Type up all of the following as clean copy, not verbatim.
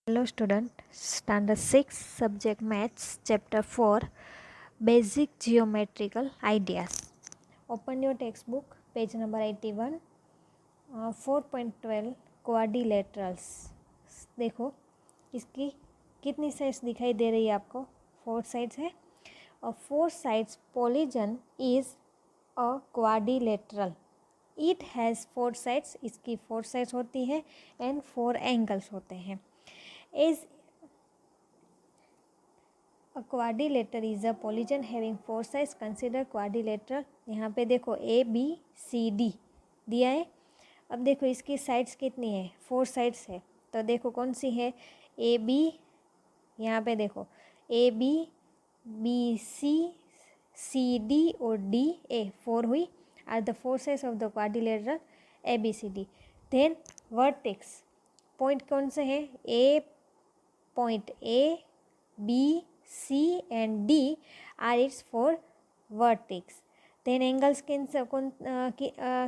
Hello student, standard 6 subject maths chapter 4 basic geometrical ideas. Open your textbook page number 81 4.12 quadrilaterals. देखो इसकी कितनी sides दिखाई दे रही है आपको? 4 साइड्स है और 4 sides polygon is a quadrilateral. It has 4 sides. इसकी 4 sides होती है and 4 angles होते हैं. As a quadrilateral is a polygon having 4 sides, consider quadrilateral. यहाँ पे देखो ए बी सी डी दिया है. अब देखो इसकी साइड्स कितनी है? 4 साइड्स है. तो देखो कौन सी है? ए बी, यहाँ पे देखो A B B C C D और डी ए 4 हुई. Are the 4 sides of the quadrilateral A B C D. Then vertex point कौन से हैं? ए point A, B, C and D are its 4 vertex. Then angles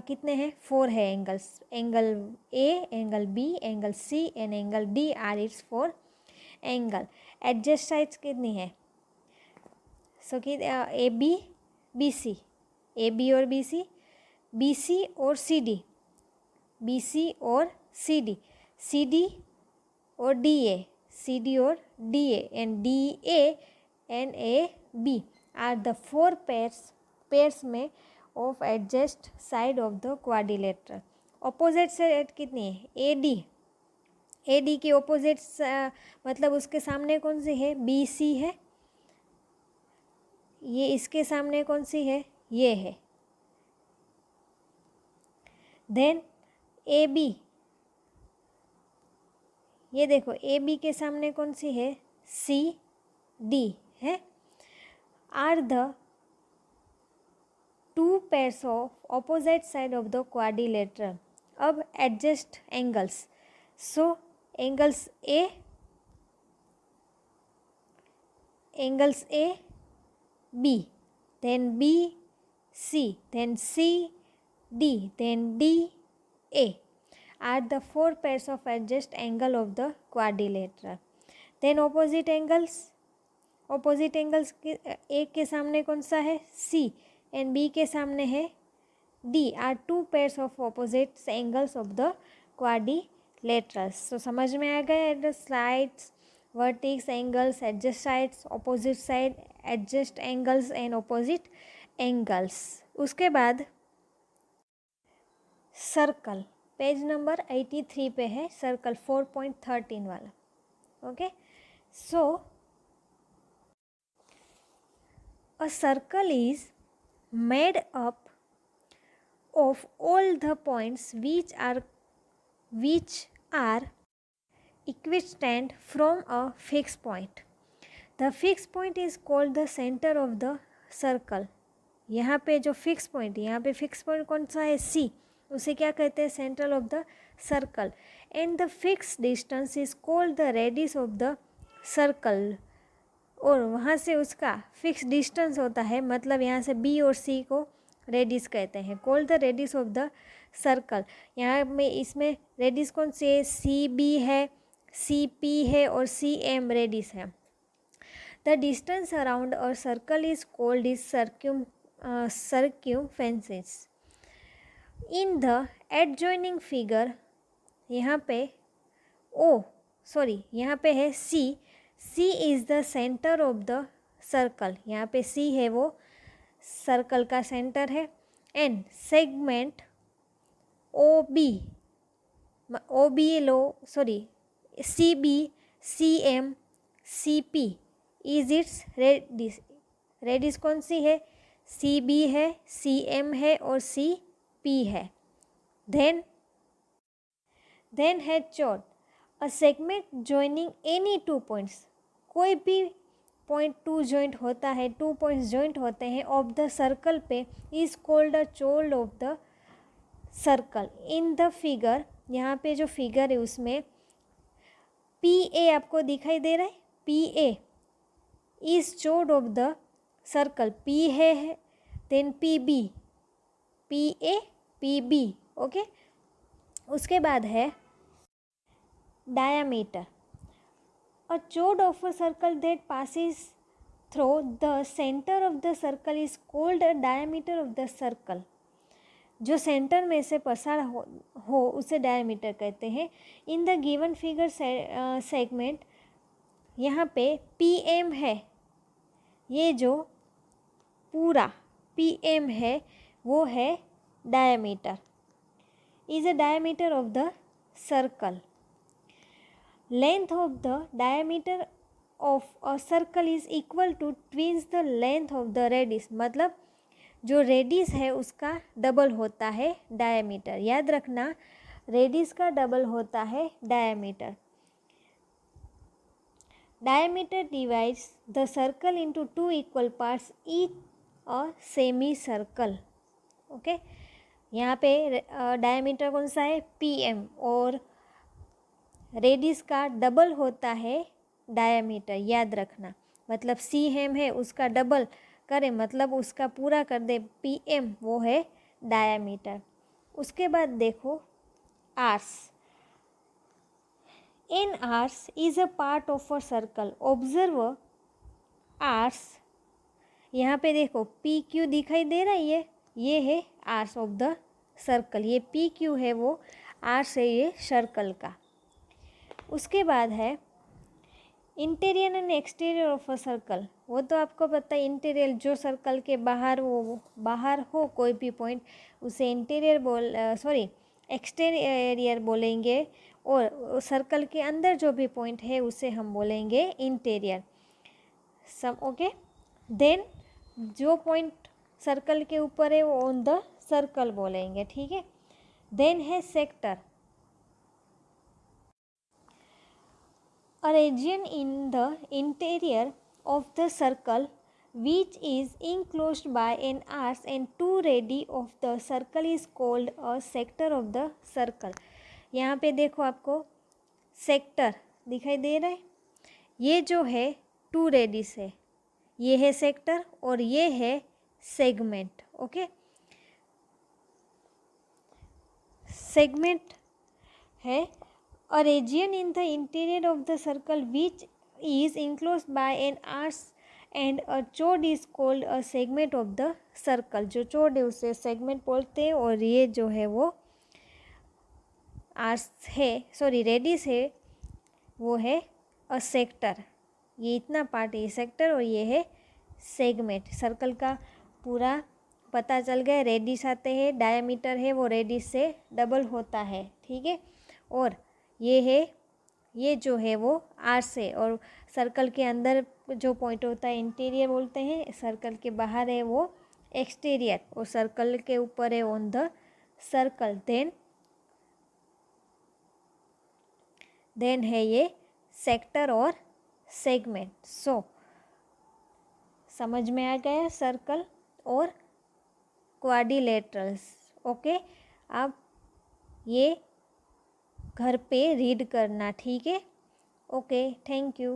कितने हैं? 4 है angles. Angle A, angle B, angle C and angle D are its 4 angle. Adjacent sides कितनी है? So कि A B B C, A B और B C, B C और C D, B C और C D, C D और D A, C D और D A and D A and A B are the 4 pairs में of adjacent side of the quadrilateral. Opposite side कितनी है? A D की opposite मतलब उसके सामने कौन सी है? बी सी है. ये इसके सामने कौन सी है? ये है. देन ए बी, ये देखो ए बी के सामने कौन सी है? सी डी है. Are the 2 pairs of opposite side of the quadrilateral. अब adjacent angles. So angles A B, then B C, then C D, then D A are the 4 pairs of adjacent angle of the quadrilateral. Then opposite angles A के सामने कौन सा है? C and B के सामने है D are 2 pairs of opposite angles of the quadrilaterals. So समझ में आ गया? The sides, vertex, angles, adjacent sides, opposite side, adjacent angles and opposite angles. उसके बाद सर्कल पेज नंबर 83 पे है. सर्कल 4.13 वाला. Okay, so a circle is made up of all the points which are equidistant from a fixed point. The fixed point is called the center of the circle. यहाँ पे जो fix point, यहाँ पे fix point कौन सा है? C. उसे क्या कहते हैं? Central of the circle. And the fix distance is called the radius of the circle. और वहाँ से उसका फिक्स डिस्टेंस होता है, मतलब यहाँ से बी और सी को रेडियस कहते हैं. Called the radius of the circle. यहाँ में इसमें रेडियस कौन सी है? सी बी है, सी पी है और सी एम रेडियस है. The distance around a circle is called is circumference. In the adjoining figure यहाँ पे यहाँ पे है C. C is the centre of the circle. यहाँ पे सी है वो सर्कल का सेंटर है. And segment O B C B C M C P is its radius. Radius कौन सी है? सी बी है, सी एम है और सी पी है. देन है chord a segment joining any 2 points. कोई भी पॉइंट 2 जॉइंट होता है, 2 पॉइंट्स जॉइंट होते हैं ऑफ द सर्कल पे, is called a chord of the circle. In the figure, यहाँ पे जो फिगर है उसमें पी ए आपको दिखाई दे रहा है. P A is chord of the circle. P है then P B, P A P B. Okay, उसके बाद है diameter. A chord of a circle that passes through the center of the circle is called a diameter of the circle. जो centre में से पसार हो उसे डायमीटर कहते हैं. In the given figure segment यहाँ पे पी एम है, ये जो पूरा पी एम है वो है diameter, is a diameter of the circle. Length of the diameter of a circle is equal to twice the length of the radius. मतलब जो रेडिस है उसका डबल होता है डायमीटर. याद रखना, रेडिस का डबल होता है diameter. Diameter divides the circle into 2 equal parts each a semi circle. Okay, यहाँ पे डायमीटर कौन सा है? पीएम, और रेडिस का डबल होता है डायमीटर. याद रखना, मतलब सी एम है उसका डबल करें मतलब उसका पूरा कर दे पी एम, वो है डायमीटर. उसके बाद देखो arc. An arc is a part of a circle. Observe arc. यहाँ पे देखो पी क्यू दिखाई दे रही है, ये है आर्स ऑफ द सर्कल. ये पी क्यू है वो आर्स है ये सर्कल का. उसके बाद है interior and exterior of a circle. वो तो आपको पता है, इंटीरियर जो सर्कल के बाहर वो बाहर हो कोई भी पॉइंट उसे इंटीरियर एक्सटीरियर बोलेंगे, और सर्कल के अंदर जो भी पॉइंट है उसे हम बोलेंगे इंटीरियर. ओके. देन जो पॉइंट सर्कल के ऊपर है वो ऑन द सर्कल बोलेंगे. ठीक है. देन है sector. A region in the interior of the circle which is enclosed by an arc and two radii of the circle is called a sector of the circle. यहाँ पे देखो आपको sector दिखाई दे रहा है. ये जो है 2 रेडिस है, ये है सेक्टर और ये है सेगमेंट. ओके, सेगमेंट है a region in the interior of the circle which is enclosed by an arc and a chord is called a segment of the circle. जो चोड है उसे सेगमेंट बोलते हैं, और ये जो है वो आर्स है, सॉरी रेडिस है, वो है अ सेक्टर. ये इतना पार्ट है सेक्टर और ये है सेगमेंट. सर्कल का पूरा पता चल गया. रेडिस आते हैं, डायमीटर है वो रेडिस से डबल होता है. ठीक है. और ये है, ये जो है वो आर्स है, और सर्कल के अंदर जो पॉइंट होता है इंटीरियर बोलते हैं, सर्कल के बाहर है वो एक्सटीरियर, और सर्कल के ऊपर है ऑन द सर्कल. देन है ये सेक्टर और सेगमेंट. सो समझ में आ गया सर्कल और क्वाड्रिलेटरल्स. ओके, अब ये घर पे रीड करना. ठीक है. Okay, thank you.